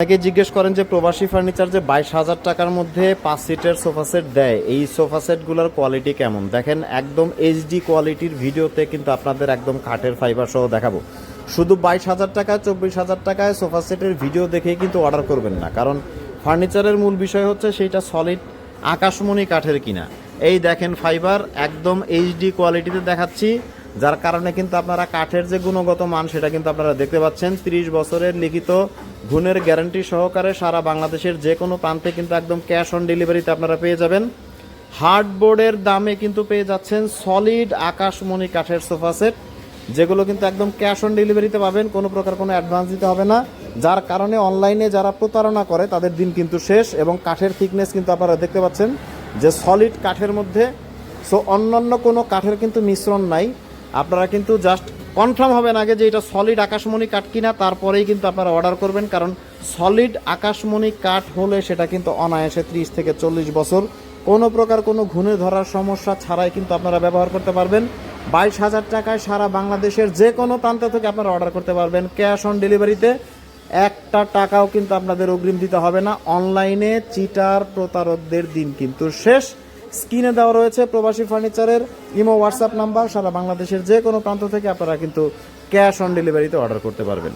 অনেকে জিজ্ঞেস করেন যে প্রবাসী ফার্নিচার যে 22,000 টাকার মধ্যে 5 সিটের সোফা সেট দেয়, এই সোফা সেটগুলোর কোয়ালিটি কেমন। দেখেন একদম এইচডি কোয়ালিটির ভিডিওতে কিন্তু আপনাদের একদম কাঠের ফাইবার সহ দেখাবো। শুধু 22,000 টাকায় 24,000 টাকায় সোফা সেটের ভিডিও দেখেই কিন্তু অর্ডার করবেন না, কারণ ফার্নিচারের মূল বিষয় হচ্ছে সেইটা সলিড আকাশমণি কাঠের কিনা। এই দেখেন ফাইবার একদম এইচডি কোয়ালিটিতে দেখাচ্ছি, যার কারণে কিন্তু আপনারা কাঠের যে গুণগত মান সেটা কিন্তু আপনারা দেখতে পাচ্ছেন। 30 বছরের লিখিত গুণের গ্যারান্টি সহকারে সারা বাংলাদেশের যে কোনো প্রান্তে কিন্তু একদম ক্যাশ অন ডেলিভারিতে আপনারা পেয়ে যাবেন। হার্ডবোর্ডের দামে কিন্তু পেয়ে যাচ্ছেন সলিড আকাশমণি কাঠের সোফা সেট, যেগুলো কিন্তু একদম ক্যাশ অন ডেলিভারিতে পাবেন, কোনো প্রকার কোনো অ্যাডভান্স দিতে হবে না। যার কারণে অনলাইনে যারা প্রতারণা করে তাদের দিন কিন্তু শেষ। এবং কাঠের থিকনেস কিন্তু আপনারা দেখতে পাচ্ছেন যে সলিড কাঠের মধ্যে, সো অন্যান্য কোনো কাঠের কিন্তু মিশ্রণ নাই। আপনারা কিন্তু জাস্ট কনফার্ম হবেন আগে যে এটা সলিড আকাশমণি কাঠ কিনা, তারপরেই কিন্তু আপনারা অর্ডার করবেন। কারণ সলিড আকাশমণি কাঠ হলে সেটা কিন্তু অনায়াসে 30 থেকে 40 বছর কোনো প্রকার কোনো ঘুণে ধরার সমস্যা ছাড়াই কিন্তু আপনারা ব্যবহার করতে পারবেন। 22,000 টাকায় সারা বাংলাদেশের যে কোনো প্রান্ত থেকে আপনারা অর্ডার করতে পারবেন ক্যাশ অন ডেলিভারিতে। একটা টাকাও কিন্তু আপনাদের অগ্রিম দিতে হবে না। অনলাইনে চিটার প্রতারকদের দিন কিন্তু শেষ। স্ক্রিনে দেওয়া রয়েছে প্রবাসী ফার্নিচারের ইমো হোয়াটসঅ্যাপ নাম্বার, সারা বাংলাদেশের যে কোনো প্রান্ত থেকে আপনারা কিন্তু ক্যাশ অন ডেলিভারিতে অর্ডার করতে পারবেন।